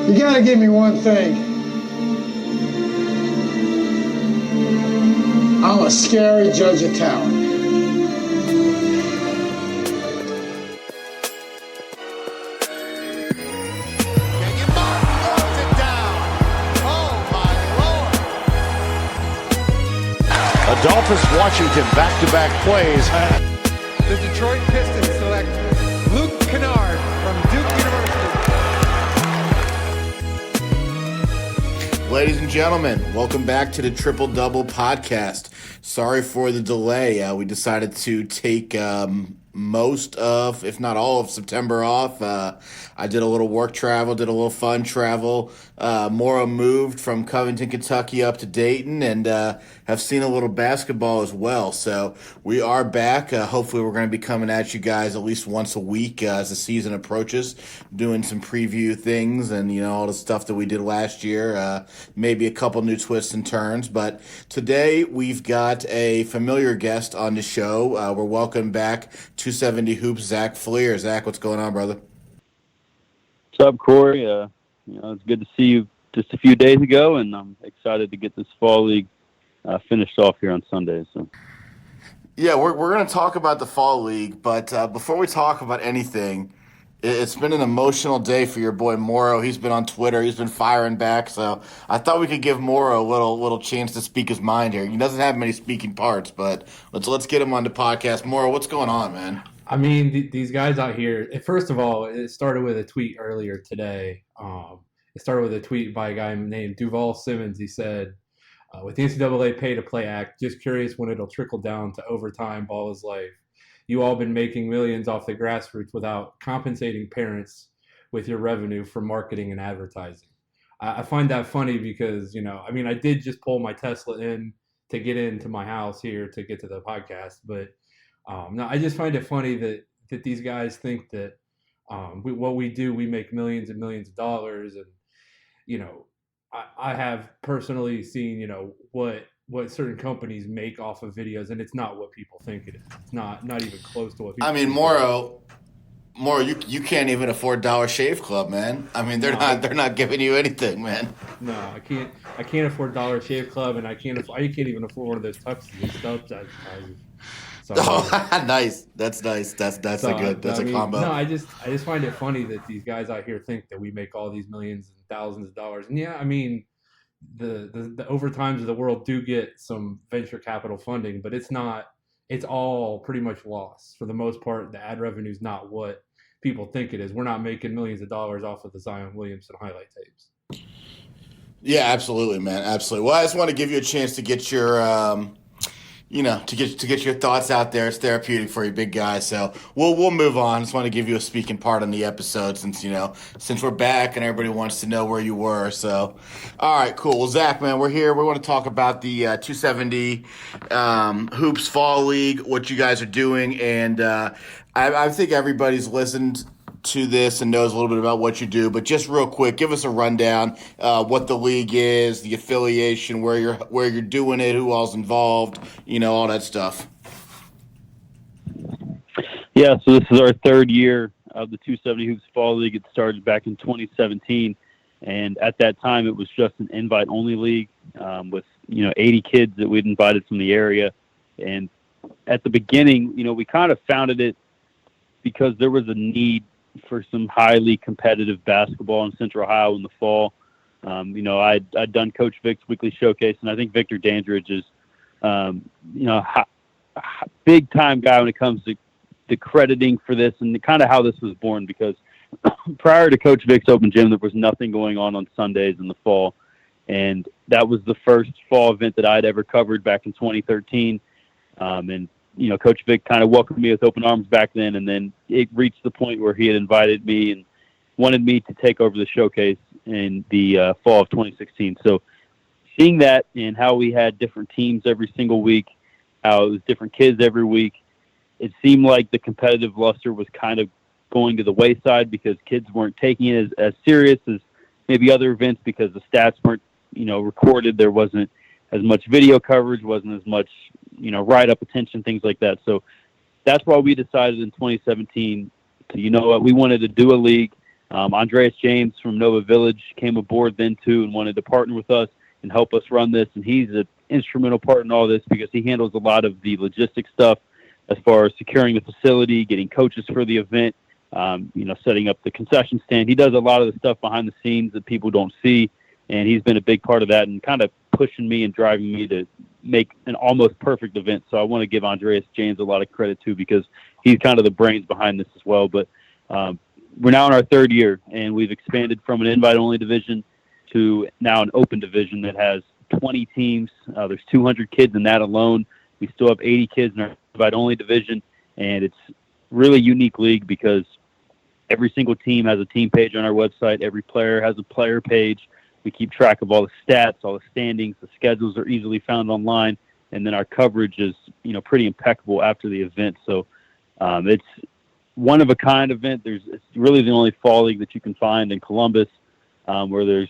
You gotta give me one thing. I'm a scary judge of talent. Adolphus Washington back-to-back plays. The Detroit Pistons select Luke Kennard from Duke University. Ladies and gentlemen, welcome back to the Triple Double podcast. Sorry for the delay. We decided to take most of, if not all of September off. I did a little work travel, did a little fun travel. Mauro moved from Covington, Kentucky up to Dayton, and have seen a little basketball as well. So we are back. Hopefully we're going to be coming at you guys at least once a week as the season approaches, doing some preview things and, you know, all the stuff that we did last year. Maybe a couple new twists and turns. But today we've got a familiar guest on the show. We're welcoming back 270 Hoops Zach Fleer. Zach, what's going on, brother? What's up, Corey? It's good to see you just a few days ago, and I'm excited to get this fall league finished off here on Sunday. So, yeah, we're going to talk about the fall league, but before we talk about anything, it's been an emotional day for your boy Mauro. He's been on Twitter. He's been firing back, so I thought we could give Mauro a little chance to speak his mind here. He doesn't have many speaking parts, but let's get him on the podcast. Mauro, what's going on, man? I mean, these guys out here, first of all, it started with a tweet earlier today. It started with a tweet by a guy named Duval Simmons. He said, with the NCAA pay-to-play act, just curious when it'll trickle down to overtime, ball is life. You all been making millions off the grassroots without compensating parents with your revenue for marketing and advertising. I find that funny because, I did just pull my Tesla in to get into my house here to get to the podcast, but no, I just find it funny that these guys think that what we do, we make millions and millions of dollars. And, I have personally seen, what certain companies make off of videos, and it's not what people think it is. It's not even close to what people think. Mauro, you can't even afford Dollar Shave Club, man. I mean, they're not giving you anything, man. No, I can't afford Dollar Shave Club, and I can't even afford one of those tuxes and stuff advertising. So, nice. That's nice. That's a combo. No, I just find it funny that these guys out here think that we make all these millions and thousands of dollars. And yeah, I mean, the overtimes of the world do get some venture capital funding, but it's all pretty much lost. For the most part, the ad revenue is not what people think it is. We're not making millions of dollars off of the Zion Williamson highlight tapes. Yeah, absolutely, man. Absolutely. Well, I just want to give you a chance to get your to get your thoughts out there. It's therapeutic for you, big guy. So we'll move on. Just want to give you a speaking part on the episode since we're back and everybody wants to know where you were. So, all right, cool. Well, Zach, man, we're here. We want to talk about the 270 Hoops Fall League, what you guys are doing, and I think everybody's listened to this and knows a little bit about what you do, but just real quick, give us a rundown what the league is, the affiliation, where you're doing it, who all's involved, all that stuff. Yeah, so this is our third year of the 270 Hoops Fall League. It started back in 2017, and at that time it was just an invite-only league with 80 kids that we'd invited from the area. And at the beginning, we kind of founded it because there was a need for some highly competitive basketball in Central Ohio in the fall. I'd done Coach Vic's weekly showcase, and I think Victor Dandridge is, big time guy when it comes to the crediting for this and kind of how this was born. Because prior to Coach Vic's open gym, there was nothing going on Sundays in the fall, and that was the first fall event that I'd ever covered back in 2013. And Coach Vic kind of welcomed me with open arms back then, and then it reached the point where he had invited me and wanted me to take over the showcase in the fall of 2016. So seeing that and how we had different teams every single week, how it was different kids every week, it seemed like the competitive luster was kind of going to the wayside because kids weren't taking it as serious as maybe other events because the stats weren't, recorded. There wasn't as much video coverage, wasn't as much, write-up attention, things like that. So that's why we decided in 2017 to, we wanted to do a league Andreas James from Nova Village came aboard then too and wanted to partner with us and help us run this. And he's an instrumental part in all this because he handles a lot of the logistics stuff as far as securing the facility, getting coaches for the event, setting up the concession stand. He does a lot of the stuff behind the scenes that people don't see. And he's been a big part of that and kind of pushing me and driving me to make an almost perfect event. So I want to give Andreas James a lot of credit too, because he's kind of the brains behind this as well. But we're now in our third year, and we've expanded from an invite-only division to now an open division that has 20 teams. There's 200 kids in that alone. We still have 80 kids in our invite-only division, and it's really unique league because every single team has a team page on our website. Every player has a player page. We keep track of all the stats, all the standings. The schedules are easily found online, and then our coverage is, pretty impeccable after the event. So it's one of a kind event. It's really the only fall league that you can find in Columbus, where there's,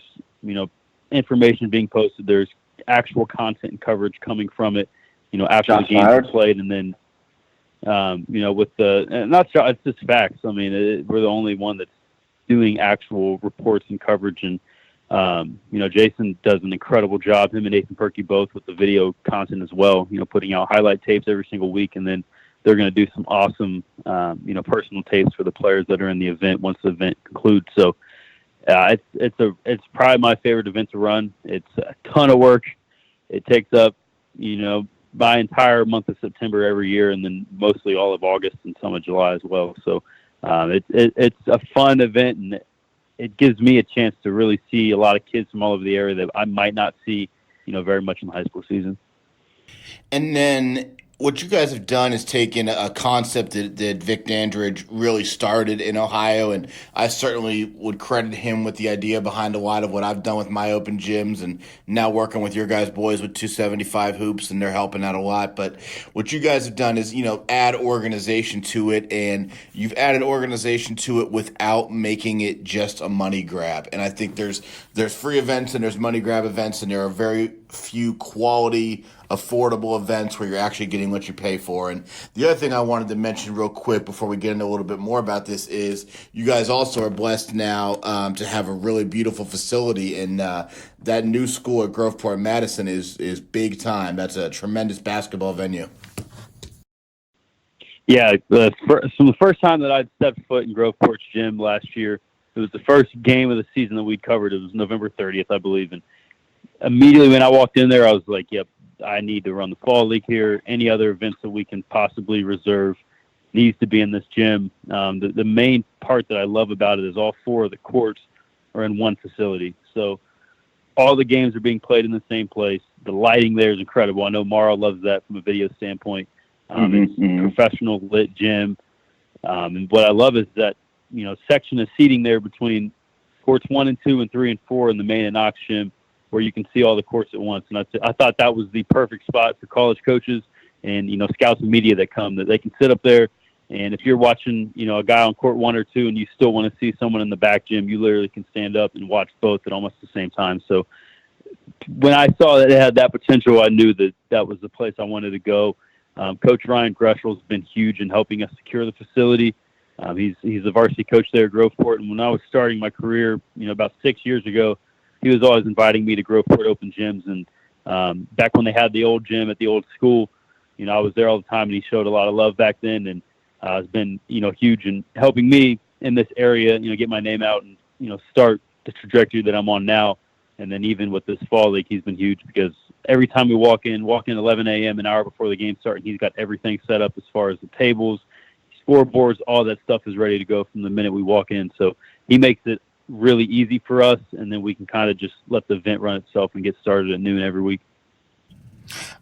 information being posted. There's actual content and coverage coming from it, after the games are played, and then, with it's just facts. I mean, we're the only one that's doing actual reports and coverage, and Jason does an incredible job. Him and Nathan Perky both with the video content as well. Putting out highlight tapes every single week, and then they're going to do some awesome, personal tapes for the players that are in the event once the event concludes. So it's probably my favorite event to run. It's a ton of work. It takes up, my entire month of September every year, and then mostly all of August and some of July as well. So it's a fun event, and it gives me a chance to really see a lot of kids from all over the area that I might not see, very much in the high school season. And then what you guys have done is taken a concept that Vic Dandridge really started in Ohio, and I certainly would credit him with the idea behind a lot of what I've done with my open gyms, and now working with your guys' boys with 275 hoops, and they're helping out a lot. But what you guys have done is, add organization to it, and you've added organization to it without making it just a money grab. And I think there's free events and there's money grab events, and there are very few quality, affordable events where you're actually getting what you pay for. And the other thing I wanted to mention real quick before we get into a little bit more about this is you guys also are blessed now to have a really beautiful facility, and that new school at Groveport Madison is big time. That's a tremendous basketball venue. Yeah, from the first time that I'd stepped foot in Groveport's gym last year, it was the first game of the season that we'd covered. It was November 30th, I believe, and immediately when I walked in there, I was like, yep, I need to run the fall league here. Any other events that we can possibly reserve needs to be in this gym. The main part that I love about it is all four of the courts are in one facility. So all the games are being played in the same place. The lighting there is incredible. I know Mara loves that from a video standpoint. It's a professional lit gym. And what I love is that, section of seating there between courts 1 and 2 and 3 and 4 in the main and Knox gym, where you can see all the courts at once. And I thought that was the perfect spot for college coaches and, scouts and media that come, that they can sit up there. And if you're watching, a guy on court 1 or 2 and you still want to see someone in the back gym, you literally can stand up and watch both at almost the same time. So when I saw that it had that potential, I knew that was the place I wanted to go. Coach Ryan Greshel has been huge in helping us secure the facility. He's the varsity coach there at Groveport. And when I was starting my career, about 6 years ago, he was always inviting me to Groveport Open Gyms. And back when they had the old gym at the old school, I was there all the time, and he showed a lot of love back then, and has been, huge in helping me in this area, get my name out and, start the trajectory that I'm on now. And then even with this fall league, he's been huge because every time we walk in 11 a.m., an hour before the game starts, he's got everything set up as far as the tables, scoreboards, all that stuff is ready to go from the minute we walk in. So he makes it really easy for us, and then we can kind of just let the event run itself and get started at noon every week.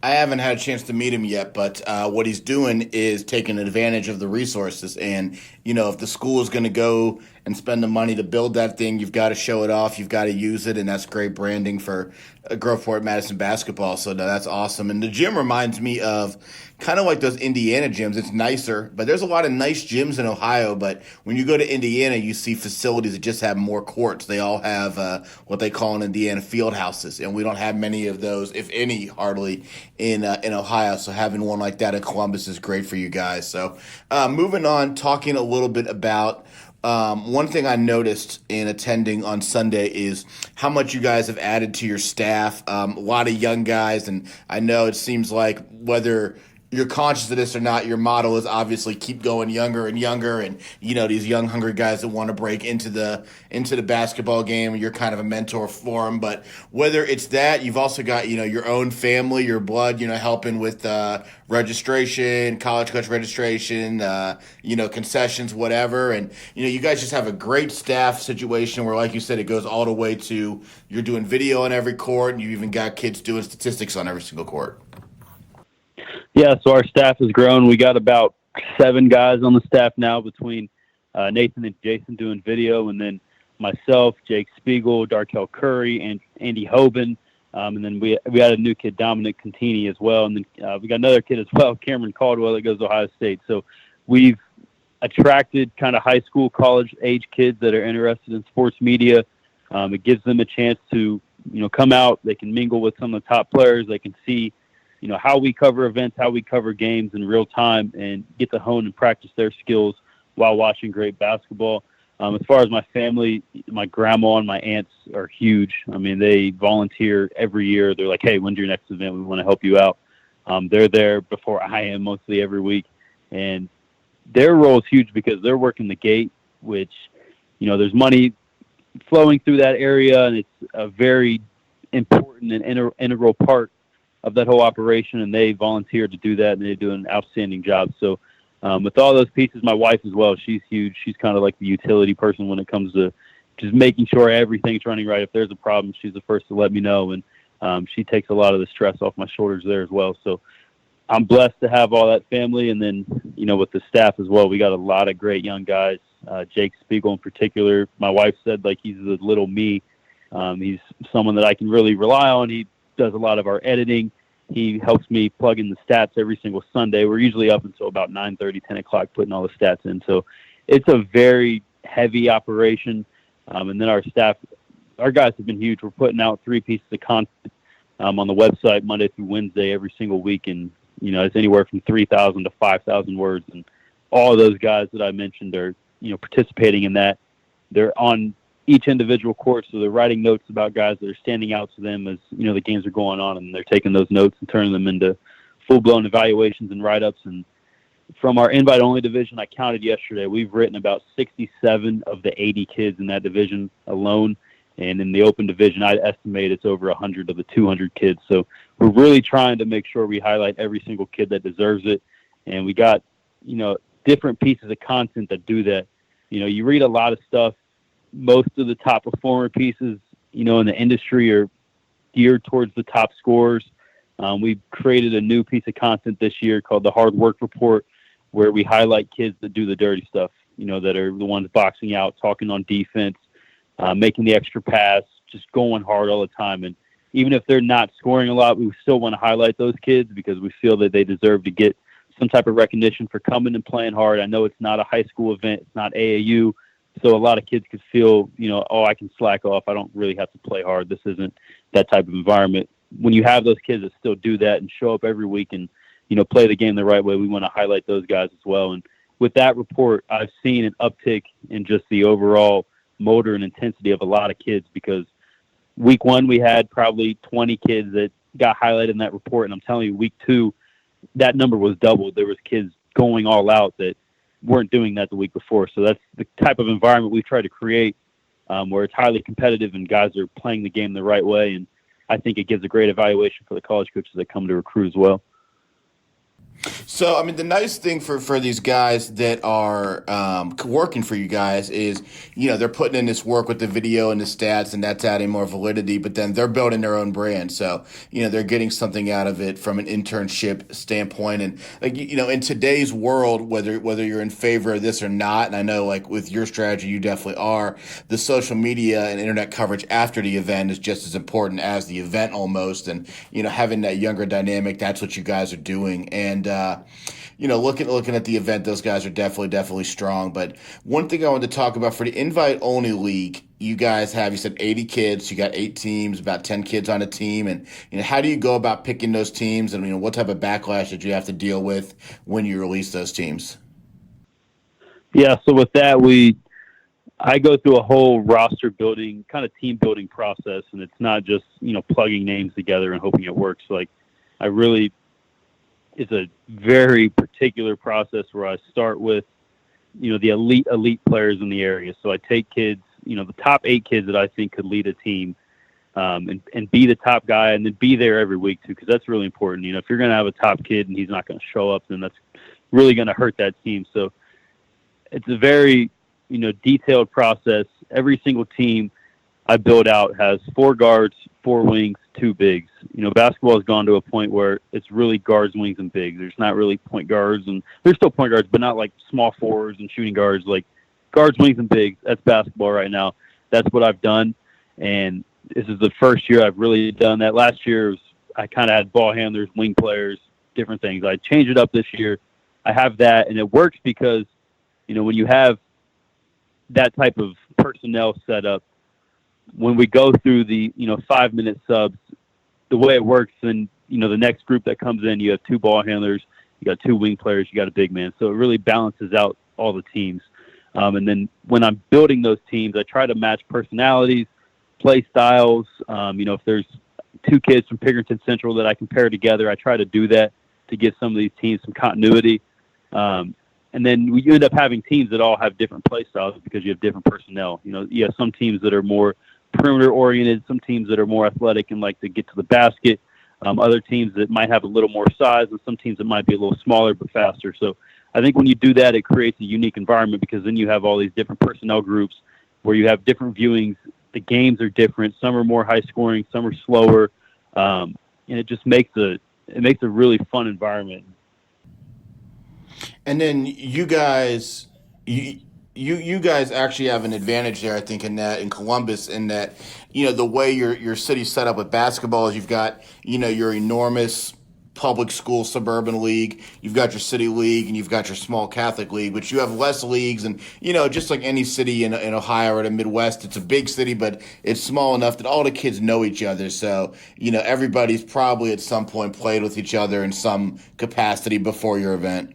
I haven't had a chance to meet him yet, but what he's doing is taking advantage of the resources. And, if the school is going to go and spend the money to build that thing, you've got to show it off. You've got to use it, and that's great branding for Groveport Madison basketball. So that's awesome. And the gym reminds me of kind of like those Indiana gyms. It's nicer, but there's a lot of nice gyms in Ohio. But when you go to Indiana, you see facilities that just have more courts. They all have what they call in Indiana field houses, and we don't have many of those, if any, hardly in Ohio. So having one like that in Columbus is great for you guys. So moving on, talking a little bit about One thing I noticed in attending on Sunday is how much you guys have added to your staff. A lot of young guys, and I know it seems like whether you're conscious of this or not, your motto is obviously keep going younger and younger, and these young hungry guys that want to break into the basketball game, you're kind of a mentor for them. But whether it's that, you've also got your own family, your blood, helping with registration, college coach registration, concessions, whatever, and you guys just have a great staff situation where, like you said, it goes all the way to you're doing video on every court, and you even got kids doing statistics on every single court. Yeah, so our staff has grown. We got about 7 guys on the staff now between Nathan and Jason doing video, and then myself, Jake Spiegel, Darkel Curry, and Andy Hoban. And then we had a new kid, Dominic Contini, as well. And then we got another kid as well, Cameron Caldwell, that goes to Ohio State. So we've attracted kind of high school, college-age kids that are interested in sports media. It gives them a chance to, come out. They can mingle with some of the top players. They can see how we cover events, how we cover games in real time, and get to hone and practice their skills while watching great basketball. As far as my family, my grandma and my aunts are huge. I mean, they volunteer every year. They're like, hey, when's your next event? We want to help you out. They're there before I am mostly every week. And their role is huge because they're working the gate, which, there's money flowing through that area, and it's a very important and integral part of that whole operation, and they volunteered to do that, and they do an outstanding job. So with all those pieces, my wife as well, she's huge. She's kind of like the utility person when it comes to just making sure everything's running right. If there's a problem, she's the first to let me know, and she takes a lot of the stress off my shoulders there as well. So I'm blessed to have all that family, and then, with the staff as well, we got a lot of great young guys. Jake Spiegel in particular, my wife said, like, he's the little me. He's someone that I can really rely on. He does a lot of our editing. He helps me plug in the stats every single Sunday. We're usually up until about 9:30, 10 o'clock putting all the stats in. So it's a very heavy operation. And then our staff, our guys have been huge. We're putting out 3 pieces of content on the website Monday through Wednesday every single week. And, it's anywhere from 3,000 to 5,000 words. And all of those guys that I mentioned are, participating in that. They're on each individual court, so they're writing notes about guys that are standing out to them as the games are going on, and they're taking those notes and turning them into full-blown evaluations and write-ups. And from our invite-only division, I counted yesterday, we've written about 67 of the 80 kids in that division alone, and in the open division, I'd estimate it's over 100 of the 200 kids. So we're really trying to make sure we highlight every single kid that deserves it, and we got different pieces of content that do that. You read a lot of stuff. Most of the top performer pieces, in the industry are geared towards the top scorers. We've created a new piece of content this year called the Hard Work Report, where we highlight kids that do the dirty stuff, that are the ones boxing out, talking on defense, making the extra pass, just going hard all the time. And even if they're not scoring a lot, we still want to highlight those kids because we feel that they deserve to get some type of recognition for coming and playing hard. I know it's not a high school event. It's not AAU. So a lot of kids could feel, I can slack off. I don't really have to play hard. This isn't that type of environment. When you have those kids that still do that and show up every week and, play the game the right way, we want to highlight those guys as well. And with that report, I've seen an uptick in just the overall motor and intensity of a lot of kids because week 1, we had probably 20 kids that got highlighted in that report. And I'm telling you, week 2, that number was doubled. There was kids going all out that weren't doing that the week before. So that's the type of environment we try to create where it's highly competitive and guys are playing the game the right way. And I think it gives a great evaluation for the college coaches that come to recruit as well. So, I mean, the nice thing for these guys that are working for you guys is, they're putting in this work with the video and the stats, and that's adding more validity, but then they're building their own brand. So, they're getting something out of it from an internship standpoint. And, in today's world, whether you're in favor of this or not, and I know, with your strategy, you definitely are, the social media and internet coverage after the event is just as important as the event almost. And, having that younger dynamic, that's what you guys are doing. And, looking at the event, those guys are definitely strong. But one thing I wanted to talk about for the invite-only league, you guys have, you said 80 kids, you got 8 teams, about 10 kids on a team. And, how do you go about picking those teams? And, what type of backlash did you have to deal with when you release those teams? Yeah, so with that, we I go through a whole roster building, kind of team building process, and it's not just, plugging names together and hoping it works. Like, it's a very particular process where I start with, the elite players in the area. So I take kids, the top 8 kids that I think could lead a team, and be the top guy, and then be there every week too, because that's really important. If you're going to have a top kid and he's not going to show up, then that's really going to hurt that team. So it's a very, detailed process. Every single team I build out has 4 guards, 4 wings, 2 bigs. Basketball has gone to a point where it's really guards, wings, and bigs. There's not really point guards, and there's still point guards, but not like small forwards and shooting guards. Like guards, wings, and bigs. That's basketball right now. That's what I've done, and this is the first year I've really done that. Last year I kind of had ball handlers, wing players, different things. I changed it up this year. I have that, and it works because, when you have that type of personnel set up, when we go through the 5-minute subs, the way it works, then the next group that comes in, you have 2 ball handlers, you got 2 wing players, you got a big man. So it really balances out all the teams. And then when I'm building those teams, I try to match personalities, play styles. If there's 2 kids from Pickerington Central that I can pair together, I try to do that to give some of these teams some continuity. And then you end up having teams that all have different play styles because you have different personnel. You have some teams that are more perimeter oriented, some teams that are more athletic and like to get to the basket, other teams that might have a little more size, and some teams that might be a little smaller but faster. So I think when you do that, it creates a unique environment because then you have all these different personnel groups where you have different viewings. The games are different. Some are more high scoring, some are slower, and it just makes a really fun environment. And then you guys actually have an advantage there, I think, in Columbus, in that the way your city's set up with basketball is you've got your enormous public school suburban league, you've got your city league, and you've got your small Catholic league, but you have less leagues. And just like any city in Ohio or the Midwest, it's a big city, but it's small enough that all the kids know each other. So everybody's probably at some point played with each other in some capacity before your event.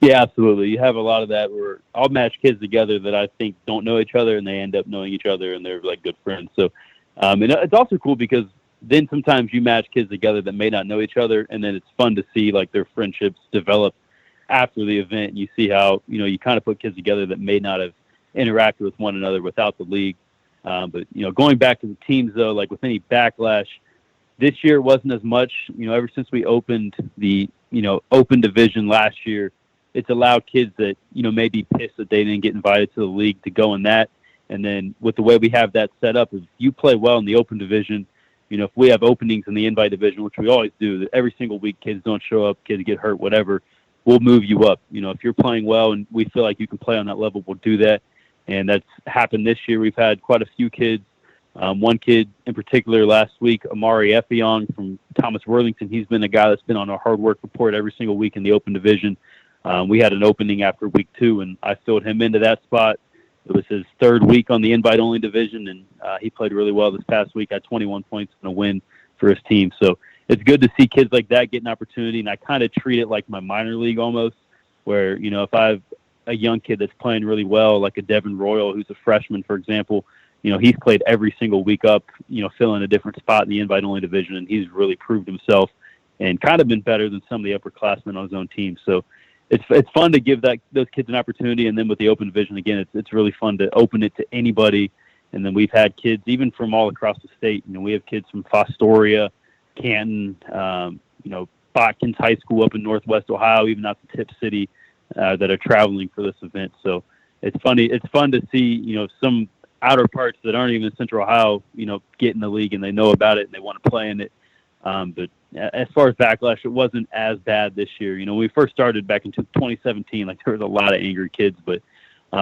Yeah, absolutely. You have a lot of that where I'll match kids together that I think don't know each other, and they end up knowing each other, and they're like good friends. So, and it's also cool because then sometimes you match kids together that may not know each other, and then it's fun to see like their friendships develop after the event. And you see how you kind of put kids together that may not have interacted with one another without the league. But going back to the teams though, like with any backlash, this year wasn't as much. Ever since we opened the open division last year, it's allowed kids that, may be pissed that they didn't get invited to the league to go in that. And then with the way we have that set up, if you play well in the open division, if we have openings in the invite division, which we always do, that every single week kids don't show up, kids get hurt, whatever, we'll move you up. If you're playing well and we feel like you can play on that level, we'll do that. And that's happened this year. We've had quite a few kids. One kid in particular last week, Amari Effiong from Thomas Worthington, he's been a guy that's been on our hard work report every single week in the open division. We had an opening after week 2, and I filled him into that spot. It was his 3rd week on the invite-only division, and he played really well this past week. Had 21 points and a win for his team. So it's good to see kids like that get an opportunity, and I kind of treat it like my minor league almost, where, if I have a young kid that's playing really well, like a Devin Royal, who's a freshman, for example, he's played every single week up, filling a different spot in the invite-only division, and he's really proved himself and kind of been better than some of the upperclassmen on his own team. So it's fun to give those kids an opportunity, and then with the open division again, it's really fun to open it to anybody. And then we've had kids even from all across the state. We have kids from Fostoria, Canton, Botkins High School up in Northwest Ohio, even out to Tip City, that are traveling for this event. So it's funny. It's fun to see some outer parts that aren't even in Central Ohio, get in the league and they know about it and they want to play in it. But as far as backlash, it wasn't as bad this year. When we first started back in 2017, like there was a lot of angry kids, but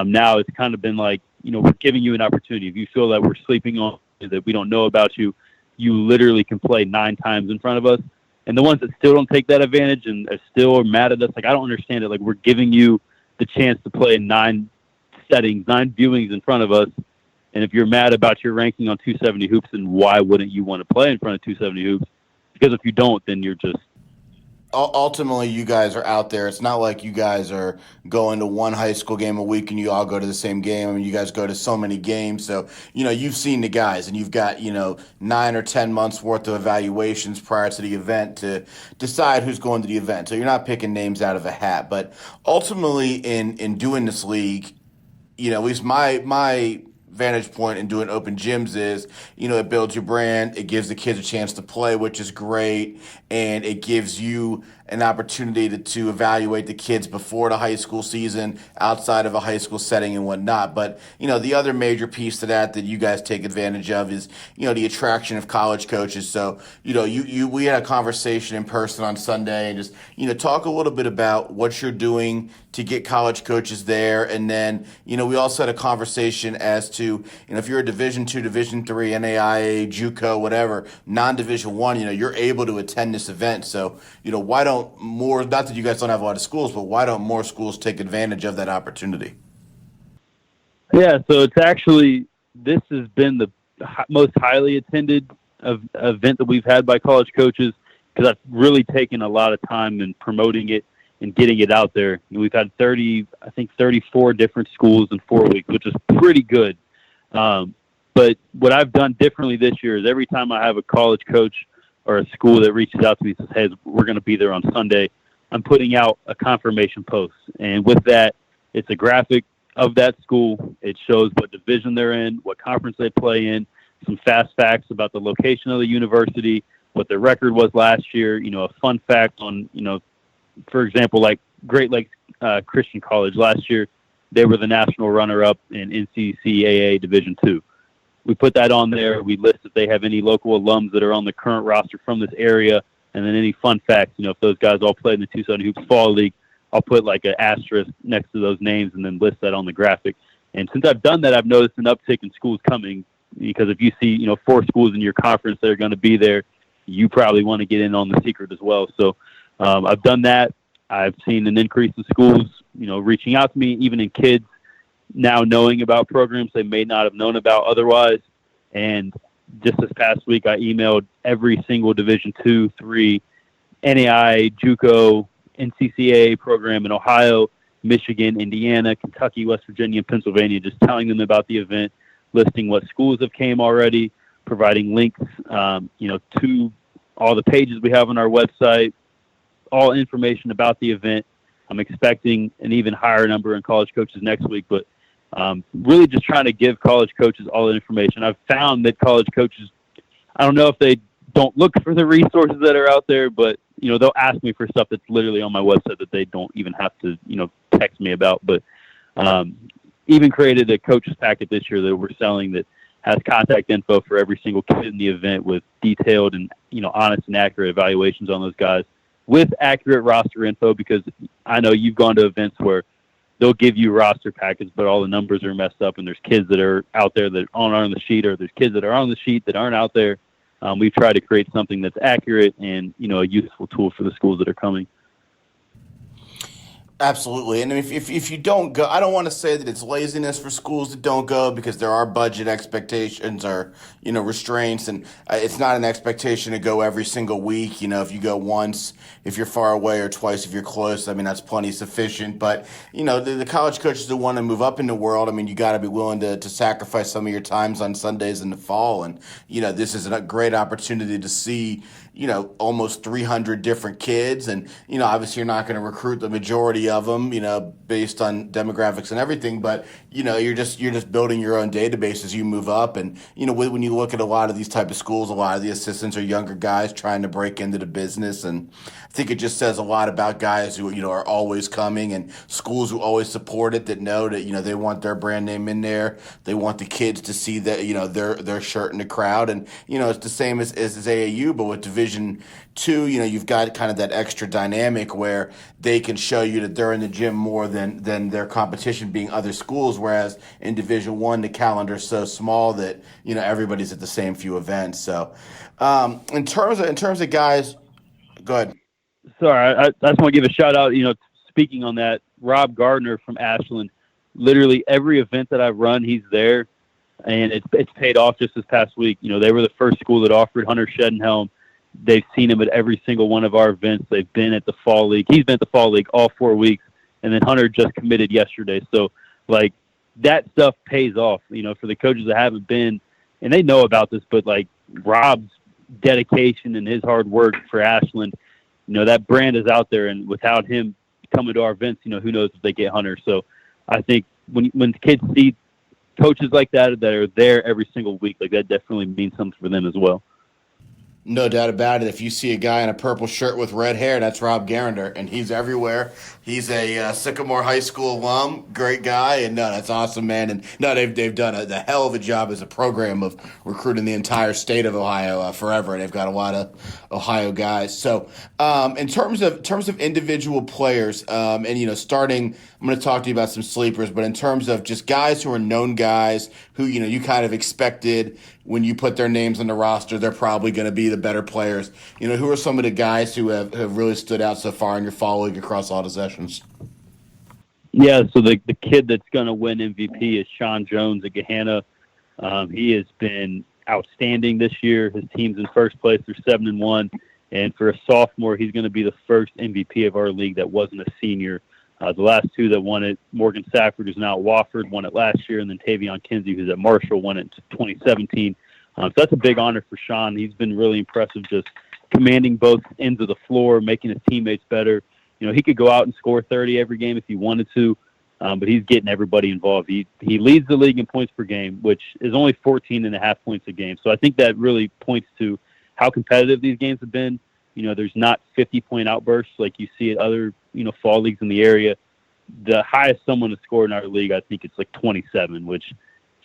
now it's kind of been like, we're giving you an opportunity. If you feel that we're sleeping on you, that we don't know about you, you literally can play 9 times in front of us. And the ones that still don't take that advantage and are still mad at us, like I don't understand it. Like we're giving you the chance to play 9 settings, 9 viewings in front of us. And if you're mad about your ranking on 270 hoops, then why wouldn't you want to play in front of 270 hoops? Because if you don't, then you're just ultimately you guys are out there. It's not like you guys are going to one high school game a week and you all go to the same game. I mean, you guys go to so many games. So, you've seen the guys and you've got, 9 or 10 months worth of evaluations prior to the event to decide who's going to the event. So you're not picking names out of a hat. But ultimately in doing this league, at least my vantage point in doing open gyms is, it builds your brand, it gives the kids a chance to play, which is great, and it gives you an opportunity to evaluate the kids before the high school season, outside of a high school setting and whatnot. But, the other major piece to that you guys take advantage of is, the attraction of college coaches. So, we had a conversation in person on Sunday and just, talk a little bit about what you're doing to get college coaches there. And then, we also had a conversation as to, if you're a Division II, Division III, NAIA, JUCO, whatever, non-Division I, you're able to attend this event. So, why don't more, not that you guys don't have a lot of schools, but why don't more schools take advantage of that opportunity? Yeah, so it's actually, this has been the most highly attended event that we've had by college coaches, because I've really taken a lot of time in promoting it and getting it out there. We've had 34 different schools in 4 weeks, which is pretty good. But what I've done differently this year is every time I have a college coach or a school that reaches out to me and says, hey, we're going to be there on Sunday, I'm putting out a confirmation post. And with that, it's a graphic of that school. It shows what division they're in, what conference they play in, some fast facts about the location of the university, what their record was last year, a fun fact on, for example, like Great Lakes Christian College last year, they were the national runner-up in NCCAA Division II. We put that on there. We list if they have any local alums that are on the current roster from this area, and then any fun facts. If those guys all played in the Tucson Hoops Fall League, I'll put like an asterisk next to those names and then list that on the graphic. And since I've done that, I've noticed an uptick in schools coming, because if you see, 4 schools in your conference that are going to be there, you probably want to get in on the secret as well. So I've done that. I've seen an increase in schools, reaching out to me, even in kids now knowing about programs they may not have known about otherwise. And just this past week, I emailed every single Division II, III, NAI, JUCO, NCCAA program in Ohio, Michigan, Indiana, Kentucky, West Virginia, and Pennsylvania, just telling them about the event, listing what schools have came already, providing links, to all the pages we have on our website, all information about the event. I'm expecting an even higher number in college coaches next week, but really just trying to give college coaches all the information. I've found that college coaches, I don't know if they don't look for the resources that are out there, but, they'll ask me for stuff that's literally on my website that they don't even have to, text me about. But even created a coach's packet this year that we're selling that has contact info for every single kid in the event with detailed and, honest and accurate evaluations on those guys with accurate roster info, because I know you've gone to events where they'll give you roster packets, but all the numbers are messed up, and there's kids that are out there that aren't on the sheet, or there's kids that are on the sheet that aren't out there. We've tried to create something that's accurate and, a useful tool for the schools that are coming. Absolutely. And if you don't go, I don't want to say that it's laziness for schools that don't go, because there are budget expectations or, restraints. And it's not an expectation to go every single week. If you go once, if you're far away, or twice if you're close, I mean, that's plenty sufficient. But, the college coaches that want to move up in the world, I mean, you got to be willing to sacrifice some of your times on Sundays in the fall. And, this is a great opportunity to see, almost 300 different kids. And, obviously you're not going to recruit the majority of them, based on demographics and everything. But, you're just building your own database as you move up. And, when you look at a lot of these type of schools, a lot of the assistants are younger guys trying to break into the business. And I think it just says a lot about guys who, are always coming, and schools who always support it, that know that, they want their brand name in there. They want the kids to see that, their shirt in the crowd. And, it's the same as AAU, but with Division II, you've got kind of that extra dynamic where they can show you that they're in the gym more than their competition being other schools. Whereas in Division I, the calendar is so small that, everybody's at the same few events. So in terms of guys, go ahead. Sorry, I just want to give a shout out, speaking on that, Rob Gardner from Ashland, literally every event that I've run, he's there, and it's paid off just this past week. They were the first school that offered Hunter Shedenhelm They've seen him at every single one of our events. They've been at the fall league. He's been at the fall league all 4 weeks, and then Hunter just committed yesterday. So, like, that stuff pays off, for the coaches that haven't been, and they know about this, but, like, Rob's dedication and his hard work for Ashland, that brand is out there, and without him coming to our events, who knows if they get Hunter. So I think when kids see coaches like that are there every single week, like, that definitely means something for them as well. No doubt about it. If you see a guy in a purple shirt with red hair, that's Rob Garender, and he's everywhere. He's a Sycamore High School alum, great guy, and no, that's awesome, man. And no, they've done a hell of a job as a program of recruiting the entire state of Ohio forever. They've got a lot of Ohio guys. So, in terms of individual players, and starting, I'm going to talk to you about some sleepers, but in terms of just guys who are known guys who you kind of expected when you put their names on the roster, they're probably going to be the better players. Who are some of the guys who have really stood out so far in your fall league across all the sessions? Yeah, so the kid that's going to win MVP is Sean Jones at Gahanna. He has been outstanding this year. His team's in first place. They're 7-1. And for a sophomore, he's going to be the first MVP of our league that wasn't a senior. The last two that won it, Morgan Safford, who's now at Wofford, won it last year, and then Tavion Kinsey, who's at Marshall, won it in 2017. So that's a big honor for Sean. He's been really impressive, just commanding both ends of the floor, making his teammates better. He could go out and score 30 every game if he wanted to, but he's getting everybody involved. He leads the league in points per game, which is only 14.5 points a game. So I think that really points to how competitive these games have been. There's not 50-point outbursts like you see at other, fall leagues in the area. The highest someone has scored in our league, I think it's like 27, which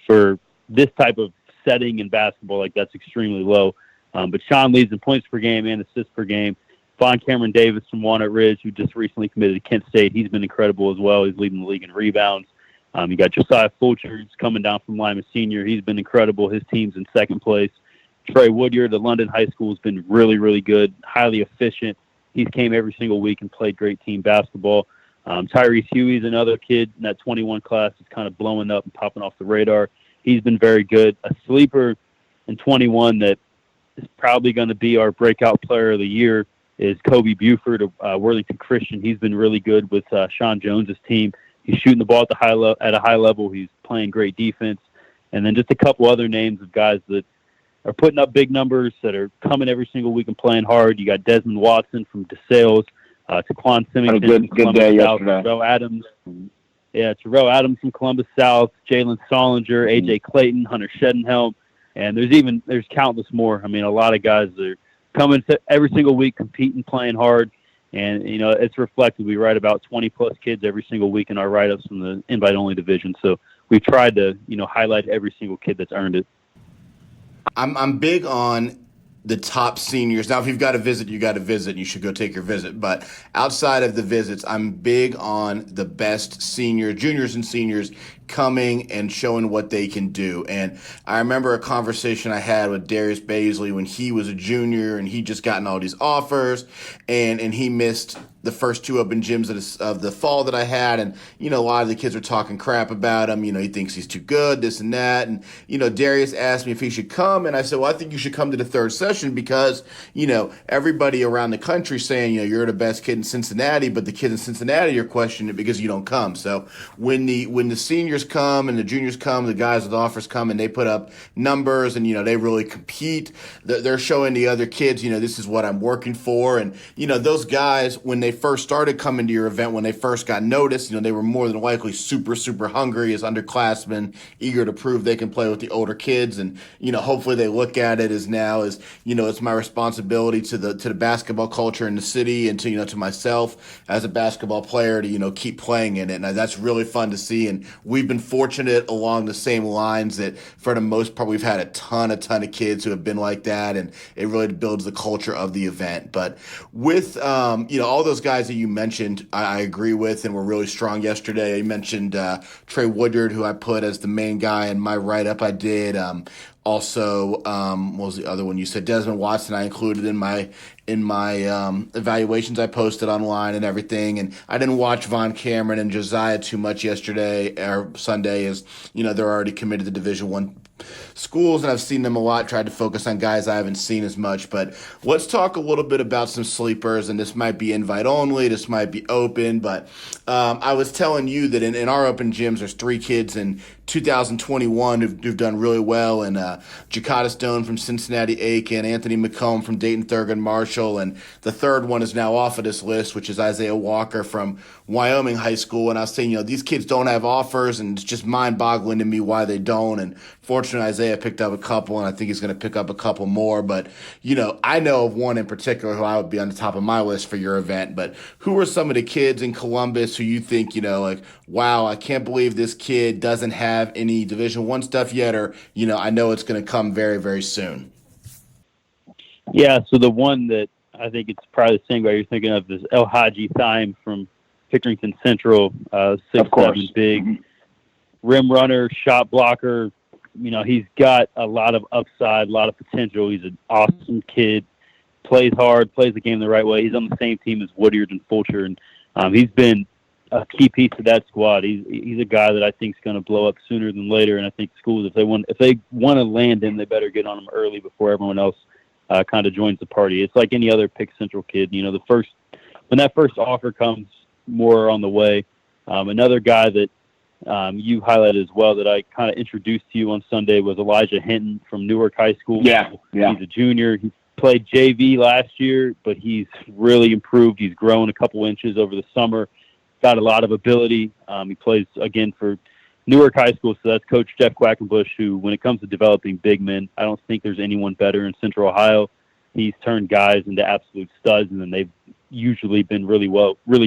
for this type of setting in basketball, like, that's extremely low. But Sean leads in points per game and assists per game. Vaughn Cameron Davis from Walnut Ridge, who just recently committed to Kent State, he's been incredible as well. He's leading the league in rebounds. You got Josiah Fulcher, who's coming down from Lima Senior. He's been incredible. His team's in second place. Trey Woodyard, the London High School, has been really, really good, highly efficient. He's came every single week and played great team basketball. Tyrese Huey's another kid in that 21 class that's kind of blowing up and popping off the radar. He's been very good. A sleeper in 21 that is probably going to be our breakout player of the year is Kobe Buford of Worthington Christian. He's been really good with Sean Jones's team. He's shooting the ball at a high level. He's playing great defense. And then just a couple other names of guys that are putting up big numbers, that are coming every single week and playing hard. You got Desmond Watson from DeSales, Taquan Symington from Columbus South, Terrell Adams. Yeah, Terrell Adams from Columbus South, Jalen Solinger, A.J. Clayton, Hunter Shedenhelm, and there's countless more. I mean, a lot of guys that are coming every single week, competing, playing hard, and, it's reflected. We write about 20-plus kids every single week in our write-ups from the invite-only division, so we've tried to, highlight every single kid that's earned it. I'm big on the top seniors. Now, if you've got to visit, you got to visit. You should go take your visit. But outside of the visits, I'm big on the best juniors and seniors coming and showing what they can do. And I remember a conversation I had with Darius Baisley when he was a junior and he just gotten all these offers and he missed the first two open gyms of the fall that I had. And, a lot of the kids are talking crap about him. He thinks he's too good, this and that. And, Darius asked me if he should come. And I said, well, I think you should come to the third session because, everybody around the country saying, you're the best kid in Cincinnati, but the kids in Cincinnati are questioning it because you don't come. So when the seniors come and the juniors come, the guys with offers come and they put up numbers and, they really compete. They're showing the other kids, this is what I'm working for. And, those guys, when they first started coming to your event, when they first got noticed, they were more than likely super, super hungry as underclassmen, eager to prove they can play with the older kids. And, hopefully they look at it as now as, it's my responsibility to the basketball culture in the city and to myself as a basketball player to, keep playing in it. And that's really fun to see. And we've been fortunate along the same lines that for the most part, we've had a ton of kids who have been like that. And it really builds the culture of the event. But with, all those guys that you mentioned, I agree with and were really strong yesterday. You mentioned Trey Woodyard, who I put as the main guy in my write-up I did. Also, what was the other one you said? Desmond Watson. I included in my evaluations I posted online and everything. And I didn't watch Von Cameron and Josiah too much yesterday or Sunday, as they're already committed to Division I schools, and I've seen them a lot. Tried to focus on guys I haven't seen as much. But let's talk a little bit about some sleepers, and this might be invite only, this might be open, but I was telling you that in our open gyms, there's 3 kids in 2021 who've done really well, and Jakata Stone from Cincinnati Aiken, Anthony McComb from Dayton Thurgood Marshall, and the third one is now off of this list, which is Isaiah Walker from Wyoming High School. And I was saying, these kids don't have offers, and it's just mind-boggling to me why they don't. And fortunately, Isaiah picked up a couple, and I think he's going to pick up a couple more. But, I know of one in particular who I would be on the top of my list for your event. But who are some of the kids in Columbus who you think, wow, I can't believe this kid doesn't have any Division I stuff yet, or, I know it's going to come very, very soon? Yeah, so the one that I think it's probably the same guy you're thinking of is El Hadji Thyme from Pickerington Central, 6'7", big rim runner, shot blocker. He's got a lot of upside, a lot of potential. He's an awesome kid, plays hard, plays the game the right way. He's on the same team as Woodyard and Fulcher, and he's been a key piece of that squad. He's a guy that I think is going to blow up sooner than later, and I think schools, if they want to land him, they better get on him early before everyone else kind of joins the party. It's like any other Pick Central kid. When that first offer comes, more on the way. Another guy that you highlighted as well that I kind of introduced to you on Sunday was Elijah Hinton from Newark High School. Yeah. He's a junior. He played JV last year, but he's really improved. He's grown a couple inches over the summer. Got a lot of ability. He plays, again, for Newark High School, so that's Coach Jeff Quackenbush, who, when it comes to developing big men, I don't think there's anyone better in Central Ohio. He's turned guys into absolute studs, and then they've usually been really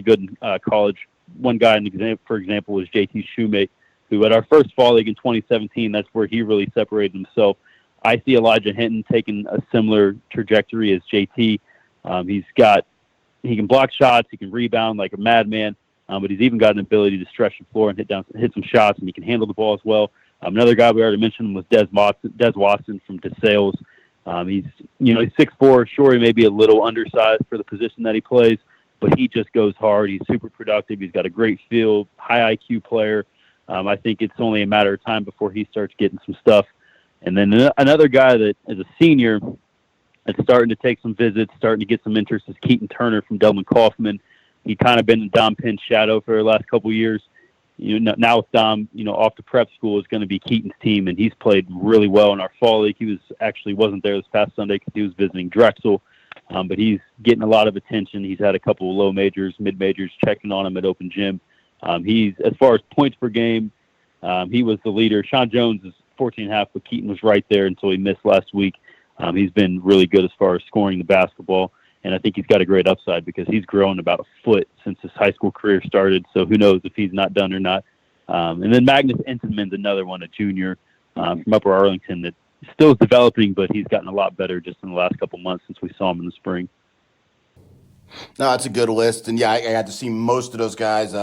good in college. One guy, for example, was JT Shoemate, who at our first fall league in 2017, that's where he really separated himself. I see Elijah Hinton taking a similar trajectory as JT. He can block shots, he can rebound like a madman, but he's even got an ability to stretch the floor and hit some shots, and he can handle the ball as well. Another guy we already mentioned was Des Watson from DeSales. He's 6'4", sure, he may be a little undersized for the position that he plays, but he just goes hard. He's super productive. He's got a great feel, high IQ player. I think it's only a matter of time before he starts getting some stuff. And then another guy that is a senior that's starting to take some visits, starting to get some interest is Keaton Turner from Delman Kaufman. He kind of been in Dom Penn's shadow for the last couple of years. Now with Dom, off to prep school is going to be Keaton's team, and he's played really well in our fall league. He wasn't there this past Sunday because he was visiting Drexel, but he's getting a lot of attention. He's had a couple of low majors, mid majors checking on him at open gym. As far as points per game, he was the leader. Sean Jones is 14.5, but Keaton was right there until he missed last week. He's been really good as far as scoring the basketball. And I think he's got a great upside because he's grown about a foot since his high school career started. So who knows if he's not done or not. And then Magnus Entenmann's another one, a junior from Upper Arlington that still is developing, but he's gotten a lot better just in the last couple months since we saw him in the spring. No, that's a good list. And, yeah, I got to see most of those guys.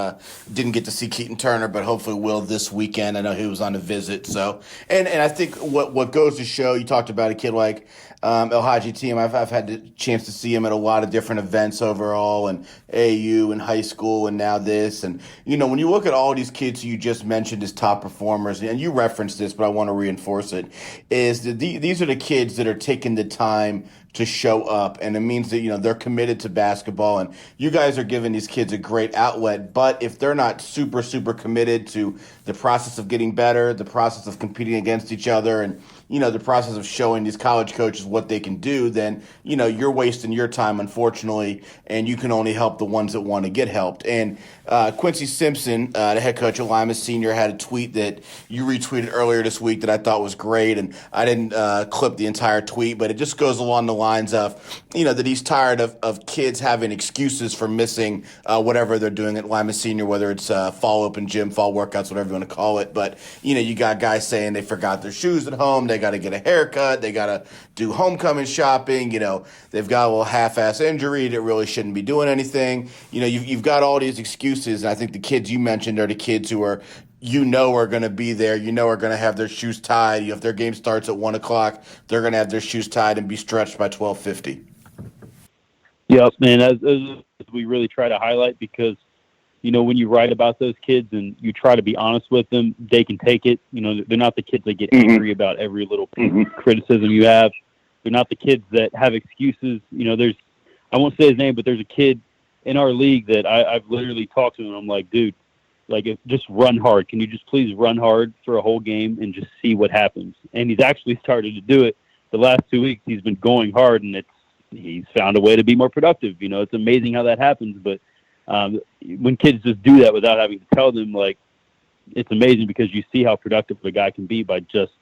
Didn't get to see Keaton Turner, but hopefully will this weekend. I know he was on a visit. So, and I think what goes to show, you talked about a kid like El Hadji Team. I've had the chance to see him at a lot of different events overall, and AU and high school and now this. And, when you look at all these kids you just mentioned as top performers, and you referenced this, but I want to reinforce it, is that these are the kids that are taking the time to show up, and it means that they're committed to basketball, and you guys are giving these kids a great outlet. But if they're not super committed to the process of getting better, the process of competing against each other, and the process of showing these college coaches what they can do, then you're wasting your time, unfortunately, and you can only help the ones that want to get helped. And Quincy Simpson, the head coach of Lima Senior, had a tweet that you retweeted earlier this week that I thought was great, and I didn't clip the entire tweet, but it just goes along the lines of, that he's tired of kids having excuses for missing whatever they're doing at Lima Senior, whether it's fall open gym, fall workouts, whatever you want to call it. But, you got guys saying they forgot their shoes at home, they got to get a haircut, they got to do homecoming shopping, they've got a little half-ass injury that really shouldn't be doing anything. You've got all these excuses, and I think the kids you mentioned are the kids who are are going to be there. Are going to have their shoes tied. If their game starts at 1 o'clock, they're going to have their shoes tied and be stretched by 12:50. Yep, and as we really try to highlight, because when you write about those kids and you try to be honest with them, they can take it. They're not the kids that get angry about every little criticism you have. They're not the kids that have excuses. I won't say his name, but there's a kid in our league that I've literally talked to him. And I'm like, dude, just run hard. Can you just please run hard for a whole game and just see what happens? And he's actually started to do it. The last 2 weeks, he's been going hard, and he's found a way to be more productive. It's amazing how that happens, but when kids just do that without having to tell them, it's amazing, because you see how productive a guy can be by just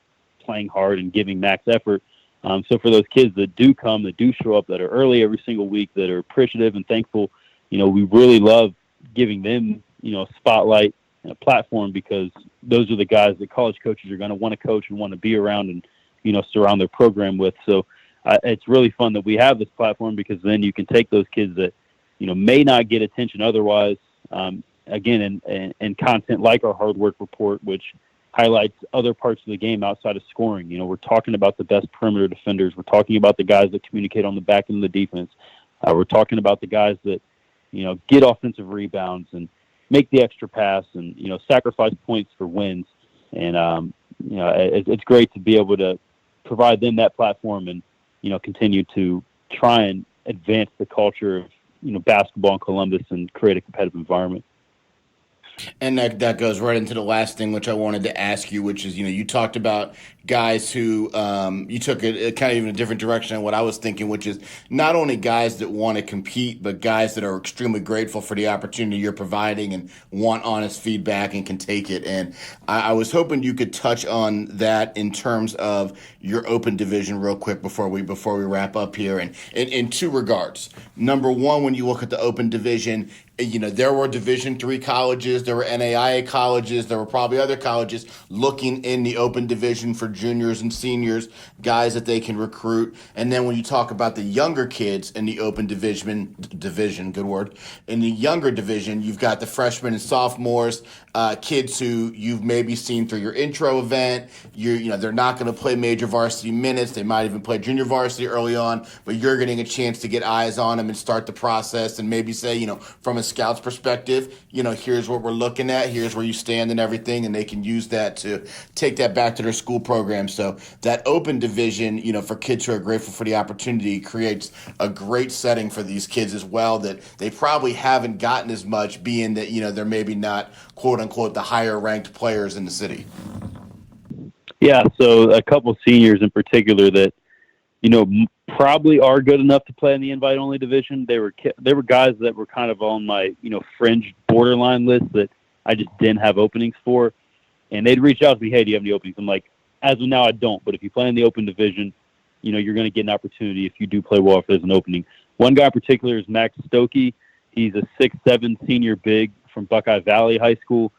playing hard and giving max effort. So for those kids that do come, that do show up, that are early every single week, that are appreciative and thankful, we really love giving them, a spotlight and a platform, because those are the guys that college coaches are going to want to coach and want to be around and, surround their program with. So it's really fun that we have this platform, because then you can take those kids that, may not get attention otherwise, again, and content like our hard work report, which highlights other parts of the game outside of scoring. We're talking about the best perimeter defenders. We're talking about the guys that communicate on the back end of the defense. We're talking about the guys that, get offensive rebounds and make the extra pass and, sacrifice points for wins. And, it's great to be able to provide them that platform and, continue to try and advance the culture of, basketball in Columbus and create a competitive environment. And that goes right into the last thing, which I wanted to ask you, which is, you talked about guys who you took it kind of even a different direction than what I was thinking, which is not only guys that want to compete, but guys that are extremely grateful for the opportunity you're providing and want honest feedback and can take it. And I was hoping you could touch on that in terms of your open division real quick before we wrap up here. And in two regards. Number one, when you look at the open division, there were Division III colleges, there were NAIA colleges, there were probably other colleges looking in the open division for juniors and seniors, guys that they can recruit. And then when you talk about the younger kids in the open division, good word, in the younger division, you've got the freshmen and sophomores, kids who you've maybe seen through your intro event. They're not going to play major varsity minutes. They might even play junior varsity early on, but you're getting a chance to get eyes on them and start the process and maybe say, from a scout's perspective, here's what we're looking at, here's where you stand and everything, and they can use that to take that back to their school program. So that open division, for kids who are grateful for the opportunity, creates a great setting for these kids as well, that they probably haven't gotten as much, being that, they're maybe not, quote unquote, the higher ranked players in the city. Yeah, so a couple seniors in particular that, probably are good enough to play in the invite-only division. They were guys that were kind of on my, fringe borderline list that I just didn't have openings for. And they'd reach out to me, hey, do you have any openings? I'm like, as of now, I don't. But if you play in the open division, you're going to get an opportunity if you do play well, if there's an opening. One guy in particular is Max Stokey. He's a 6'7" senior big from Buckeye Valley High School.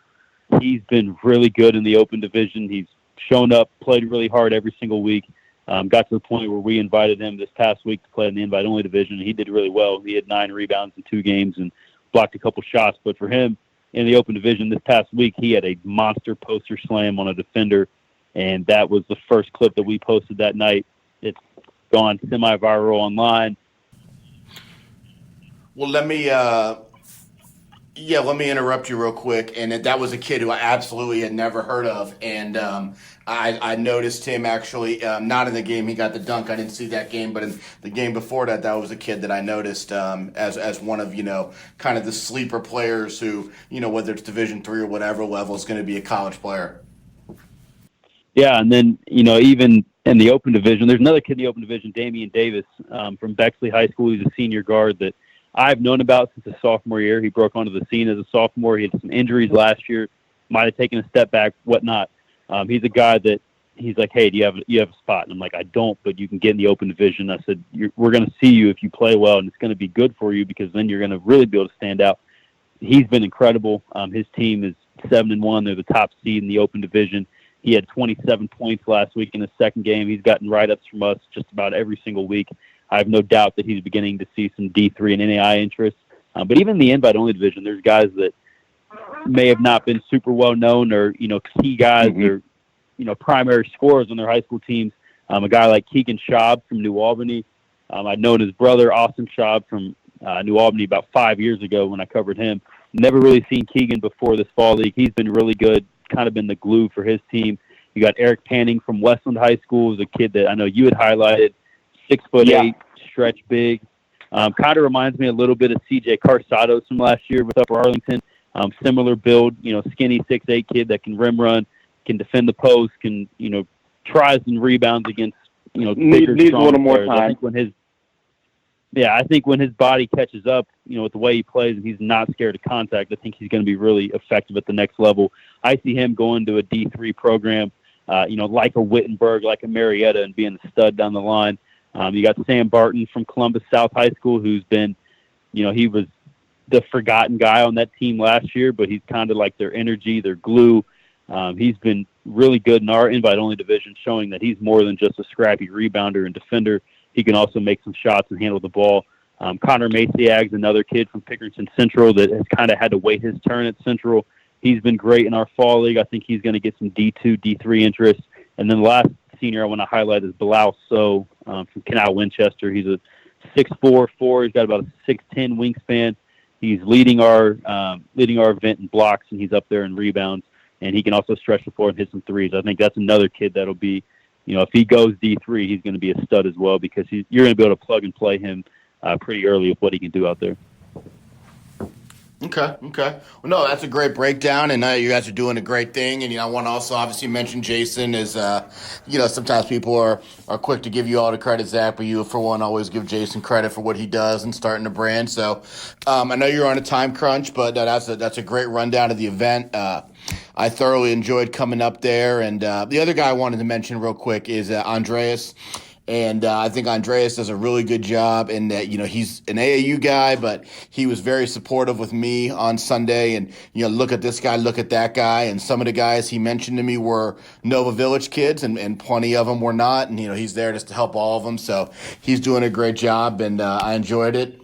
He's been really good in the open division. He's shown up, played really hard every single week. Got to the point where we invited him this past week to play in the invite-only division, and he did really well. He had 9 rebounds in 2 games and blocked a couple shots. But for him, in the open division this past week, he had a monster poster slam on a defender, and that was the first clip that we posted that night. It's gone semi-viral online. Well, let me interrupt you real quick. And that was a kid who I absolutely had never heard of. And I noticed him actually, not in the game he got the dunk. I didn't see that game, but in the game before that, that was a kid that I noticed as one of, kind of the sleeper players who, whether it's Division III or whatever level, is going to be a college player. Yeah, and then, even in the open division, there's another kid in the open division, Damian Davis, from Bexley High School. He's a senior guard that I've known about since his sophomore year. He broke onto the scene as a sophomore. He had some injuries last year, might have taken a step back, whatnot. He's a guy that he's like, hey, do you have a spot? And I'm like, I don't, but you can get in the open division. I said, we're going to see you if you play well, and it's going to be good for you because then you're going to really be able to stand out. He's been incredible. His team is 7-1. They're the top seed in the open division. He had 27 points last week in his second game. He's gotten write-ups from us just about every single week. I have no doubt that he's beginning to see some D3 and NAI interest. But even in the invite-only division, there's guys that may have not been super well known or, key guys or, primary scorers on their high school teams. A guy like Keegan Schaub from New Albany. I'd known his brother, Austin Schaub, from New Albany about 5 years ago when I covered him. Never really seen Keegan before this fall league. He's been really good, kind of been the glue for his team. You got Eric Panning from Westland High School, who's a kid that I know you had highlighted, 6'8", stretch big. Kind of reminds me a little bit of C.J. Carsados from last year with Upper Arlington. Similar build, skinny 6'8" kid that can rim run, can defend the post, can, tries and rebounds against, bigger, needs a little more players. time. I think when his body catches up, with the way he plays and he's not scared of contact, I think he's going to be really effective at the next level. I see him going to a D3 program, like a Wittenberg, like a Marietta, and being a stud down the line. You got Sam Barton from Columbus South High School, who's been, he was the forgotten guy on that team last year, but he's kind of like their energy, their glue. He's been really good in our invite-only division, showing that he's more than just a scrappy rebounder and defender. He can also make some shots and handle the ball. Connor Maciag's another kid from Pickerington Central that has kind of had to wait his turn at Central. He's been great in our fall league. I think he's going to get some D2, D3 interest. And then the last senior I want to highlight is Bilal So from Canal Winchester. He's a 6'4". He's got about a 6'10" wingspan. He's leading our event in blocks, and he's up there in rebounds. And he can also stretch the floor and hit some threes. I think that's another kid that'll be, if he goes D3, he's going to be a stud as well, because you're going to be able to plug and play him pretty early with what he can do out there. Okay. Well, no, that's a great breakdown, and you guys are doing a great thing. And I want to also obviously mention Jason is, sometimes people are quick to give you all the credit, Zach, but you, for one, always give Jason credit for what he does and starting the brand. So I know you're on a time crunch, but that's a great rundown of the event. I thoroughly enjoyed coming up there, and the other guy I wanted to mention real quick is Andreas. And I think Andreas does a really good job in that, he's an AAU guy, but he was very supportive with me on Sunday. And, look at this guy, look at that guy. And some of the guys he mentioned to me were Nova Village kids, and plenty of them were not. And, he's there just to help all of them. So he's doing a great job, and I enjoyed it.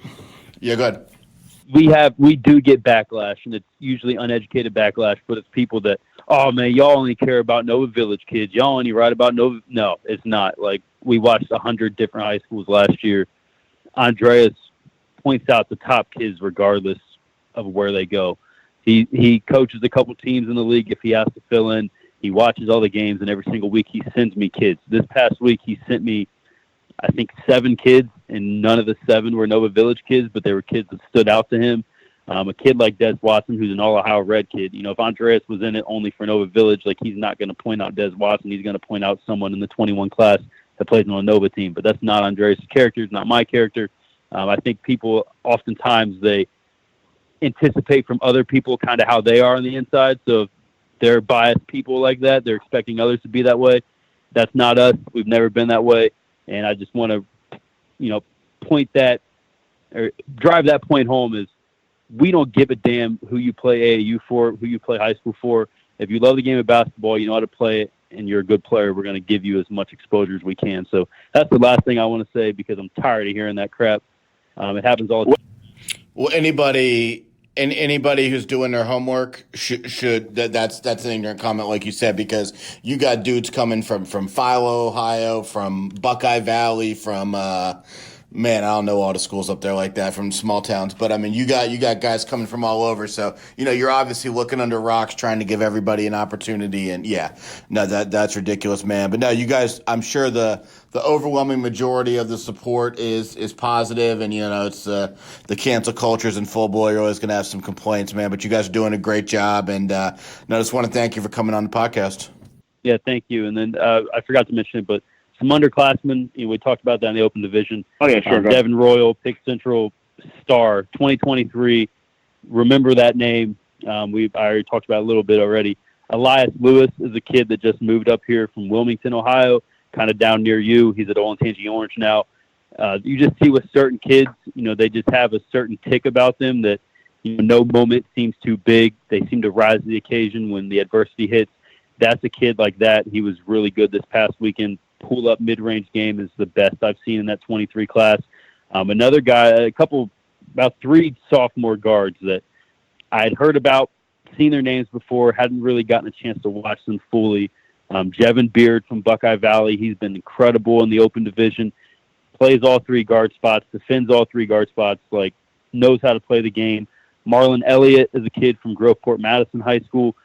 Yeah, go ahead. We do get backlash, and it's usually uneducated backlash, but it's people that, oh man, y'all only care about Nova Village kids. Y'all only write about Nova. No, it's not. Like, we watched 100 different high schools last year. Andreas points out the top kids regardless of where they go. He coaches a couple teams in the league if he has to fill in. He watches all the games, and every single week he sends me kids. This past week he sent me, I think, 7 kids, and none of the 7 were Nova Village kids, but they were kids that stood out to him. A kid like Des Watson, who's an All-Ohio Red kid, if Andreas was in it only for Nova Village, like, he's not going to point out Des Watson. He's going to point out someone in the 21 class that plays on a Nova team. But that's not Andreas' character. It's not my character. I think people oftentimes, they anticipate from other people kind of how they are on the inside. So if they're biased people like that, they're expecting others to be that way. That's not us. We've never been that way. And I just want to, point that, or drive that point home, is we don't give a damn who you play AAU for, who you play high school for. If you love the game of basketball, you know how to play it, and you're a good player, we're going to give you as much exposure as we can. So that's the last thing I want to say, because I'm tired of hearing that crap. It happens all the time. Well, anybody who's doing their homework should that's an ignorant comment, like you said, because you got dudes coming from Philo, Ohio, from Buckeye Valley, from man, I don't know all the schools up there like that, from small towns. But, I mean, you got guys coming from all over. So, you're obviously looking under rocks, trying to give everybody an opportunity. And, yeah, no, that's ridiculous, man. But, no, you guys, I'm sure the overwhelming majority of the support is positive. And, it's the cancel culture is in full blow. You're always going to have some complaints, man. But you guys are doing a great job. And, I just want to thank you for coming on the podcast. Yeah, thank you. And then I forgot to mention it, but some underclassmen, we talked about that in the open division. Oh, yeah, sure. Devin Royal, Pick Central star, 2023. Remember that name. I already talked about it a little bit already. Elias Lewis is a kid that just moved up here from Wilmington, Ohio, kind of down near you. He's at Olentangy Orange now. You just see with certain kids, they just have a certain tick about them that, no moment seems too big. They seem to rise to the occasion when the adversity hits. That's a kid like that. He was really good this past weekend. Pull-up mid-range game is the best I've seen in that 23 class. Another guy, about 3 sophomore guards that I had heard about seen their names before, hadn't really gotten a chance to watch them fully. Jevin Beard from Buckeye Valley, he's been incredible in the open division, plays all three guard spots, defends all three guard spots, like knows how to play the game. Marlon Elliott is a kid from Groveport Madison High School.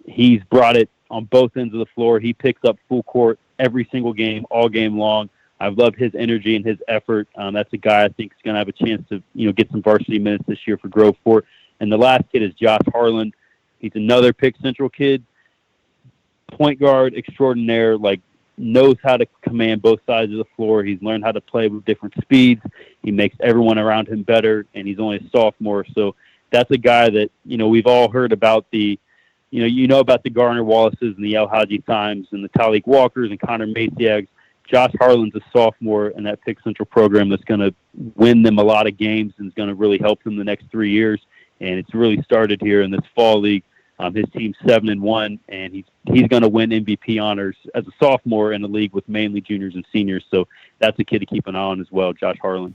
He's brought it on both ends of the floor. He picks up full court every single game, all game long. I've loved his energy and his effort. That's a guy I think is going to have a chance to, get some varsity minutes this year for Groveport. And the last kid is Josh Harlan. He's another Pick Central kid, point guard extraordinaire, like knows how to command both sides of the floor. He's learned how to play with different speeds. He makes everyone around him better, and he's only a sophomore. So that's a guy that, we've all heard about about the Garner Wallaces and the El Hadji Times and the Talik Walkers and Connor Masiags. Josh Harlan's a sophomore in that Pick Central program that's going to win them a lot of games and is going to really help them the next 3 years. And it's really started here in this fall league. His team's 7-1, and he's going to win MVP honors as a sophomore in a league with mainly juniors and seniors. So that's a kid to keep an eye on as well, Josh Harlan.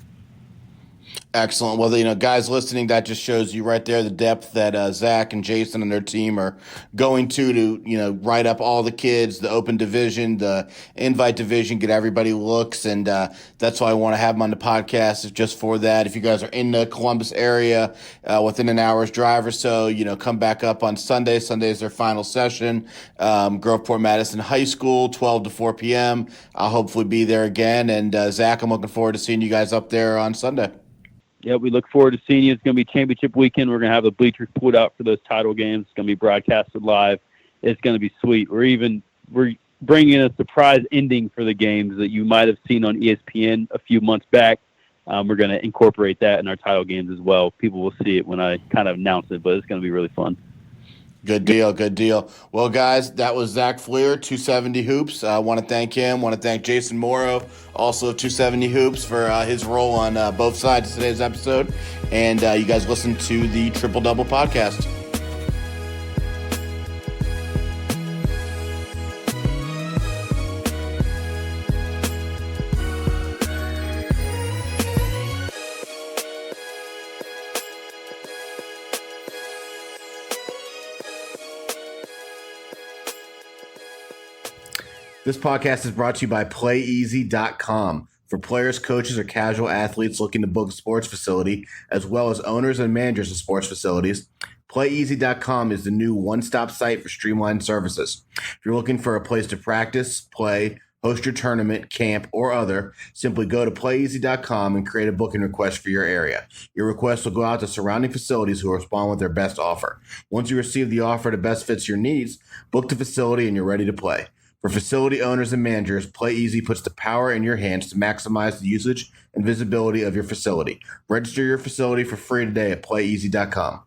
Excellent. Well, guys listening, that just shows you right there the depth that Zach and Jason and their team are going to write up all the kids, the open division, the invite division, get everybody looks. And that's why I want to have them on the podcast, is just for that. If you guys are in the Columbus area within an hour's drive or so, come back up on Sunday. Sunday is their final session. Groveport Madison High School, 12 to 4 p.m. I'll hopefully be there again. And Zach, I'm looking forward to seeing you guys up there on Sunday. Yeah, we look forward to seeing you. It's going to be championship weekend. We're going to have the bleachers pulled out for those title games. It's going to be broadcasted live. It's going to be sweet. We're bringing a surprise ending for the games that you might have seen on ESPN a few months back. We're going to incorporate that in our title games as well. People will see it when I kind of announce it, but it's going to be really fun. Good deal, good deal. Well, guys, that was Zach Fleer, 270 Hoops. I want to thank him. Want to thank Jason Morrow, also of 270 Hoops, for his role on both sides of today's episode. And you guys listen to the Triple Double podcast. This podcast is brought to you by PlayEasy.com. For players, coaches, or casual athletes looking to book a sports facility, as well as owners and managers of sports facilities, PlayEasy.com is the new one-stop site for streamlined services. If you're looking for a place to practice, play, host your tournament, camp, or other, simply go to PlayEasy.com and create a booking request for your area. Your request will go out to surrounding facilities who will respond with their best offer. Once you receive the offer that best fits your needs, book the facility and you're ready to play. For facility owners and managers, PlayEasy puts the power in your hands to maximize the usage and visibility of your facility. Register your facility for free today at PlayEasy.com.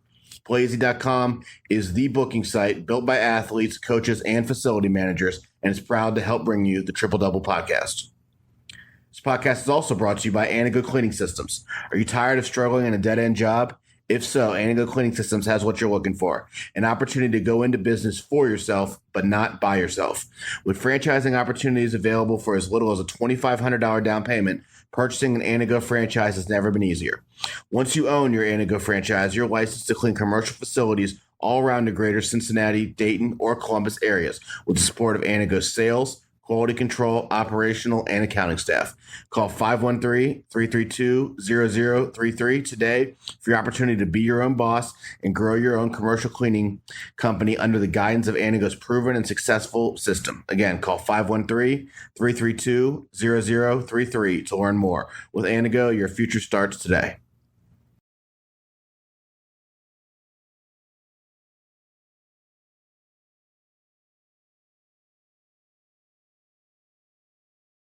PlayEasy.com is the booking site built by athletes, coaches, and facility managers, and is proud to help bring you the Triple Double podcast. This podcast is also brought to you by Anago Cleaning Systems. Are you tired of struggling in a dead-end job? If so, Anago Cleaning Systems has what you're looking for: an opportunity to go into business for yourself, but not by yourself. With franchising opportunities available for as little as a $2,500 down payment, purchasing an Anago franchise has never been easier. Once you own your Anago franchise, you're licensed to clean commercial facilities all around the greater Cincinnati, Dayton, or Columbus areas with the support of Anago's sales, quality control, operational, and accounting staff. Call 513-332-0033 today for your opportunity to be your own boss and grow your own commercial cleaning company under the guidance of Anago's proven and successful system. Again, call 513-332-0033 to learn more. With Anago, your future starts today.